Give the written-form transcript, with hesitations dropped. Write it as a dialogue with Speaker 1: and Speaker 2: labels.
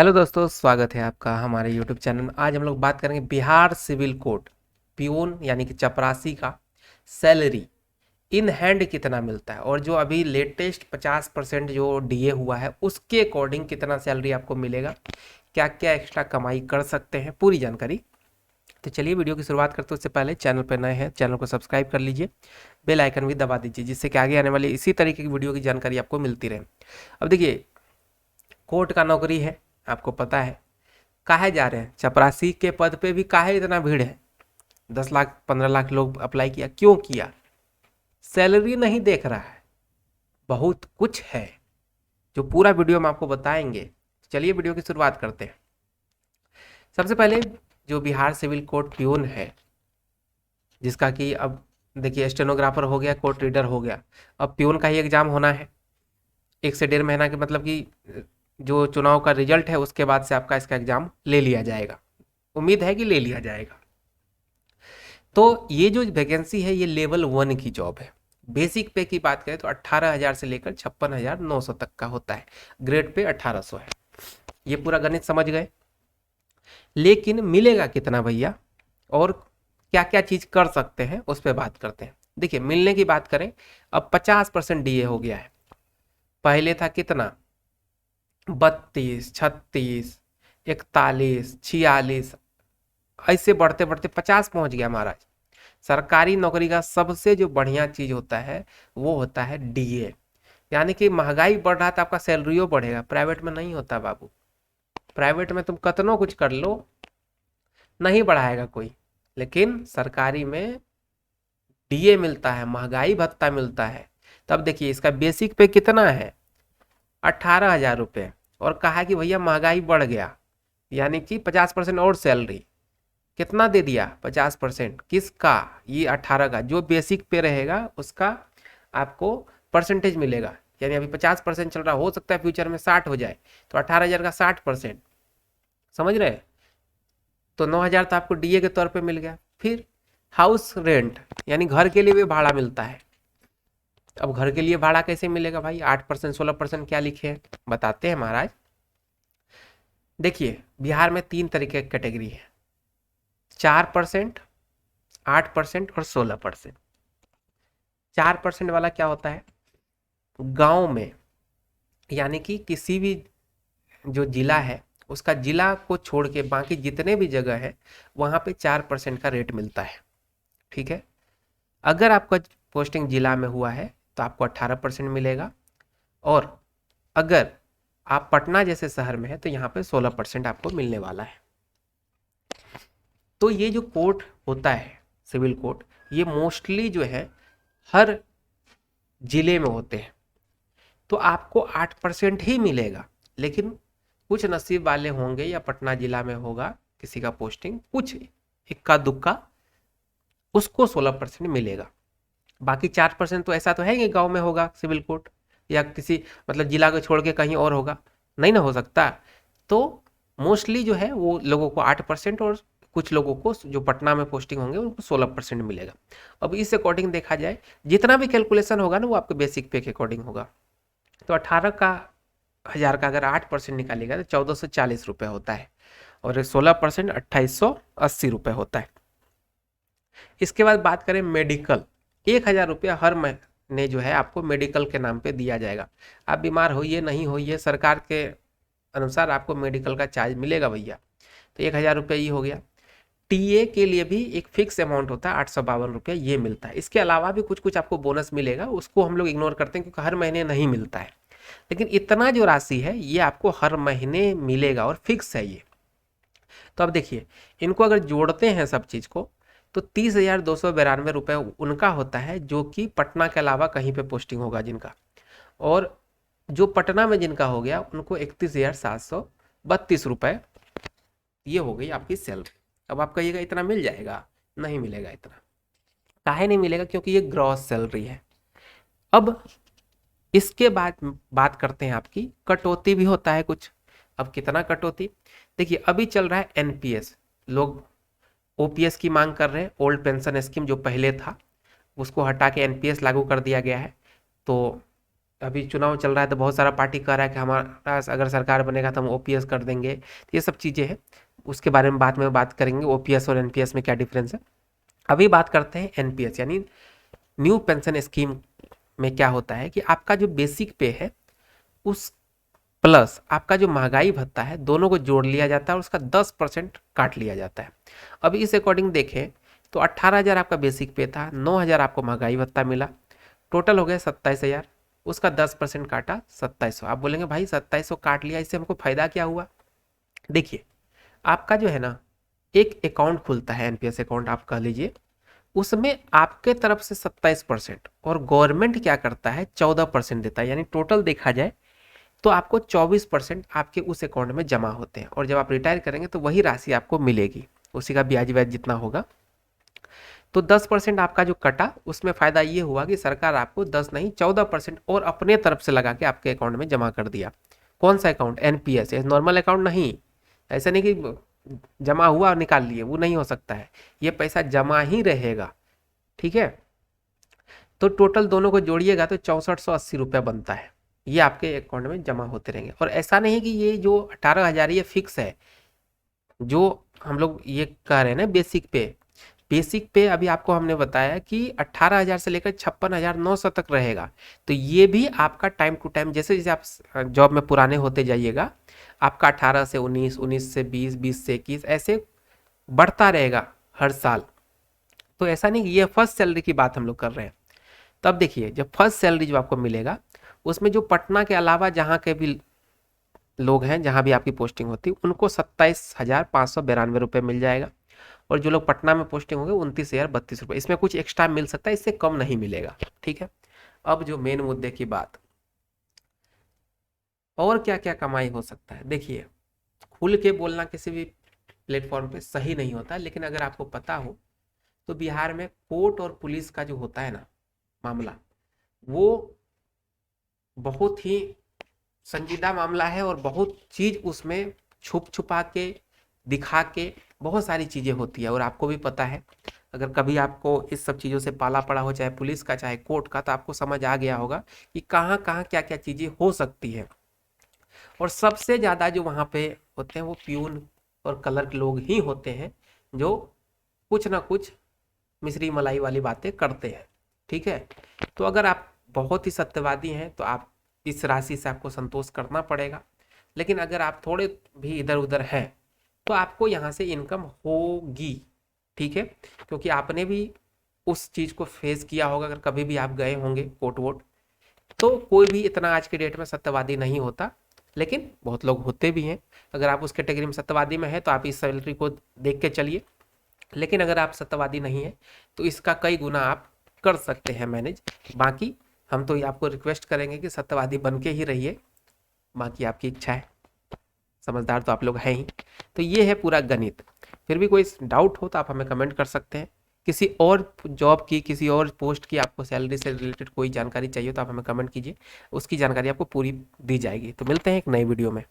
Speaker 1: Hello दोस्तों, स्वागत है आपका हमारे यूट्यूब चैनल में। आज हम लोग बात करेंगे बिहार सिविल कोड पियून यानी कि चपरासी का सैलरी इन हैंड कितना मिलता है और जो अभी लेटेस्ट 50% जो डीए हुआ है उसके अकॉर्डिंग कितना सैलरी आपको मिलेगा, क्या क्या एक्स्ट्रा कमाई कर सकते हैं, पूरी जानकारी। तो चलिए वीडियो की शुरुआत करते हैं। उससे पहले चैनल पर नए हैं, चैनल को सब्सक्राइब कर लीजिए, बेल आइकन भी दबा दीजिए, जिससे कि आगे आने वाली इसी तरीके की वीडियो की जानकारी आपको मिलती रहे। अब देखिए, कोर्ट का नौकरी है, आपको पता है। काहे जा रहे हैं चपरासी के पद पे भी, काहे इतना भीड़ है? 10 लाख 15 लाख लोग अप्लाई किया, क्यों किया? सैलरी नहीं देख रहा है, बहुत कुछ है जो पूरा वीडियो में आपको बताएंगे। चलिए वीडियो की शुरुआत करते हैं। सबसे पहले जो बिहार सिविल कोर्ट प्यून है, जिसका कि अब देखिए स्टेनोग्राफर हो गया, कोर्ट रीडर हो गया, अब प्यून का ही एग्जाम होना है। 1 से 1.5 महीना के मतलब कि जो चुनाव का रिजल्ट है उसके बाद से आपका इसका एग्जाम ले लिया जाएगा। उम्मीद है कि ले लिया जाएगा। तो ये जो वैकेंसी है ये लेवल 1 की जॉब है। बेसिक पे की बात करें तो 18,000 से लेकर 56,900 तक का होता है। ग्रेड पे 1800 है। ये पूरा गणित समझ गए। लेकिन मिलेगा कितना भैया, और क्या क्या चीज कर सकते हैं उस पर बात करते हैं। देखिए, मिलने की बात करें, अब 50% डीए हो गया है। पहले था कितना? 32, 36, 41, 46, ऐसे बढ़ते बढ़ते 50 पहुंच गया महाराज। सरकारी नौकरी का सबसे जो बढ़िया चीज होता है वो होता है डीए। यानी कि महंगाई बढ़ रहा तो आपका सैलरियो बढ़ेगा। प्राइवेट में नहीं होता बाबू। प्राइवेट में तुम कतनो कुछ कर लो, नहीं बढ़ाएगा कोई। लेकिन सरकारी में डीए मिलता है, महंगाई भत्ता मिलता है। तब देखिए इसका बेसिक पे कितना है? 18,000 रुपये। और कहा कि भैया महंगाई बढ़ गया, यानी कि 50% और सैलरी। कितना दे दिया? 50%। किसका? ये 18 का जो बेसिक पे रहेगा उसका आपको परसेंटेज मिलेगा। यानी अभी 50% चल रहा, हो सकता है फ्यूचर में 60 हो जाए, तो 18,000 का 60%। समझ रहे हैं? तो 9,000 तो आपको डीए के तौर पे मिल गया। फिर हाउस रेंट, यानी घर के लिए भी भाड़ा मिलता है। अब घर के लिए भाड़ा कैसे मिलेगा भाई? 8%, 16% क्या लिखे हैं बताते हैं महाराज। देखिए, बिहार में 3 तरीके की कैटेगरी है: 4%, 8% और 16%। 4% वाला क्या होता है? गांव में, यानी कि किसी भी जो जिला है उसका जिला को छोड़ के बाकी जितने भी जगह है वहां पे 4% का रेट मिलता है। ठीक है। अगर आपका पोस्टिंग जिला में हुआ है तो आपको 18% मिलेगा, और अगर आप पटना जैसे शहर में है तो यहाँ पे 16% आपको मिलने वाला है। तो ये जो कोर्ट होता है सिविल कोर्ट, ये मोस्टली जो है हर जिले में होते हैं। तो आपको 8% ही मिलेगा। लेकिन कुछ नसीब वाले होंगे या पटना जिला में होगा किसी का पोस्टिंग, कुछ इक्का दुक्का, उसको 16% मिलेगा। बाकी 4% तो ऐसा तो है कि गांव में होगा सिविल कोर्ट, या किसी मतलब जिला को छोड़ के कहीं और होगा, नहीं ना हो सकता। तो मोस्टली जो है वो लोगों को 8%, और कुछ लोगों को जो पटना में पोस्टिंग होंगे उनको 16% मिलेगा। अब इस अकॉर्डिंग देखा जाए, जितना भी कैलकुलेशन होगा ना वो आपके बेसिक पे के अकॉर्डिंग होगा। तो 18,000 का अगर 8% निकालेगा तो 1,440 रुपये होता है, और 16% 2,880 रुपये होता है। इसके बाद बात करें मेडिकल, 1,000 रुपया हर महीने जो है आपको मेडिकल के नाम पे दिया जाएगा। आप बीमार होइए नहीं होइए, सरकार के अनुसार आपको मेडिकल का चार्ज मिलेगा भैया। तो 1,000 रुपये ही हो गया। टीए के लिए भी एक फिक्स अमाउंट होता है, 852 रुपये, ये मिलता है। इसके अलावा भी कुछ कुछ आपको बोनस मिलेगा, उसको हम लोग इग्नोर करते हैं क्योंकि हर महीने नहीं मिलता है। लेकिन इतना जो राशि है ये आपको हर महीने मिलेगा और फिक्स है ये। तो अब देखिए, इनको अगर जोड़ते हैं सब चीज को, तो 30,292 रुपये उनका होता है जो कि पटना के अलावा कहीं पे पोस्टिंग होगा जिनका, और जो पटना में जिनका हो गया उनको 31,732 रुपये, ये हो गई आपकी सैलरी। अब आप कहिएगा इतना मिल जाएगा? नहीं मिलेगा इतना। काहे नहीं मिलेगा? क्योंकि ये ग्रॉस सैलरी है। अब इसके बाद बात करते हैं आपकी कटौती भी होता है कुछ। अब कितना कटौती? देखिए, अभी चल रहा है एनपीएस, लोग ओपीएस की मांग कर रहे हैं। ओल्ड पेंशन स्कीम जो पहले था उसको हटा के एनपीएस लागू कर दिया गया है। तो अभी चुनाव चल रहा है तो बहुत सारा पार्टी कह रहा है कि हमारा अगर सरकार बनेगा तो हम ओपीएस कर देंगे। तो ये सब चीज़ें हैं, उसके बारे में बाद में बात करेंगे, ओपीएस और एनपीएस में क्या डिफरेंस है। अभी बात करते हैं एनपीएस यानी न्यू पेंशन स्कीम में क्या होता है कि आपका जो बेसिक पे है उस प्लस आपका जो महंगाई भत्ता है दोनों को जोड़ लिया जाता है और उसका 10% काट लिया जाता है। अब इस अकॉर्डिंग देखें तो 18,000 आपका बेसिक पे था, 9,000 आपको महंगाई भत्ता मिला, टोटल हो गया 27,000, उसका 10% काटा 2700। आप बोलेंगे भाई 2700 काट लिया, इससे हमको फायदा क्या हुआ? देखिए आपका जो है ना एक अकाउंट खुलता है, एनपीएस अकाउंट आप कह लीजिए, उसमें आपके तरफ से 27% और गवर्नमेंट क्या करता है 14% देता है, यानी टोटल देखा जाए तो आपको 24% आपके उस अकाउंट में जमा होते हैं और जब आप रिटायर करेंगे तो वही राशि आपको मिलेगी, उसी का ब्याज व्याज जितना होगा। तो 10% आपका जो कटा उसमें फ़ायदा ये हुआ कि सरकार आपको 10 नहीं 14% और अपने तरफ से लगा के आपके अकाउंट में जमा कर दिया। कौन सा अकाउंट? एनपीएस, नॉर्मल अकाउंट नहीं। ऐसा नहीं कि जमा हुआ और निकाल लिए, वो नहीं हो सकता है, ये पैसा जमा ही रहेगा। ठीक है, तो टोटल दोनों को जोड़िएगा तो 6480 रुपया बनता है, ये आपके अकाउंट में जमा होते रहेंगे। और ऐसा नहीं कि ये जो 18,000 ये फिक्स है, जो हम लोग ये कह रहे हैं ना बेसिक पे अभी आपको हमने बताया कि 18,000 से लेकर 56,900 तक रहेगा। तो ये भी आपका टाइम टू टाइम जैसे जैसे आप जॉब में पुराने होते जाइएगा, आपका 18 से 19, 19 से 20, 20 से 21 ऐसे बढ़ता रहेगा हर साल। तो ऐसा नहीं कि ये फर्स्ट सैलरी की बात हम लोग कर रहे हैं। तब देखिए जब फर्स्ट सैलरी जो आपको मिलेगा उसमें जो पटना के अलावा जहाँ के भी लोग हैं, जहाँ भी आपकी पोस्टिंग होती है, उनको 27,592 रुपये मिल जाएगा। और जो लोग पटना में पोस्टिंग होंगे 29,032 रुपये, इसमें कुछ एक्स्ट्रा मिल सकता है, इससे कम नहीं मिलेगा। ठीक है, अब जो मेन मुद्दे की बात, और क्या क्या कमाई हो सकता है, देखिए खुल के बोलना किसी भी प्लेटफॉर्म पे सही नहीं होता, लेकिन अगर आपको पता हो तो बिहार में कोर्ट और पुलिस का जो होता है ना मामला, वो बहुत ही संजीदा मामला है और बहुत चीज़ उसमें छुप छुपा के दिखा के बहुत सारी चीज़ें होती है। और आपको भी पता है, अगर कभी आपको इस सब चीज़ों से पाला पड़ा हो, चाहे पुलिस का चाहे कोर्ट का, तो आपको समझ आ गया होगा कि कहाँ कहाँ क्या क्या चीज़ें हो सकती है। और सबसे ज़्यादा जो वहाँ पे होते हैं वो प्यून और क्लर्क लोग ही होते हैं, जो कुछ ना कुछ मिश्री मलाई वाली बातें करते हैं। ठीक है, तो अगर आप बहुत ही सत्यवादी हैं तो आप इस राशि से आपको संतोष करना पड़ेगा, लेकिन अगर आप थोड़े भी इधर उधर हैं तो आपको यहाँ से इनकम होगी। ठीक है, क्योंकि आपने भी उस चीज़ को फेस किया होगा, अगर कभी भी आप गए होंगे कोर्ट वोट, तो कोई भी इतना आज के डेट में सत्यवादी नहीं होता, लेकिन बहुत लोग होते भी हैं। अगर आप उस कैटेगरी में सत्यवादी में है तो आप इस सैलरी को देख के चलिए, लेकिन अगर आप सत्यवादी नहीं है तो इसका कई गुना आप कर सकते हैं मैनेज। बाकी हम तो ये आपको रिक्वेस्ट करेंगे कि सत्यवादी बन के ही रहिए, बाकी आपकी इच्छा है, समझदार तो आप लोग हैं ही। तो ये है पूरा गणित। फिर भी कोई डाउट हो तो आप हमें कमेंट कर सकते हैं। किसी और जॉब की, किसी और पोस्ट की आपको सैलरी से रिलेटेड कोई जानकारी चाहिए तो आप हमें कमेंट कीजिए, उसकी जानकारी आपको पूरी दी जाएगी। तो मिलते हैं एक नई वीडियो में।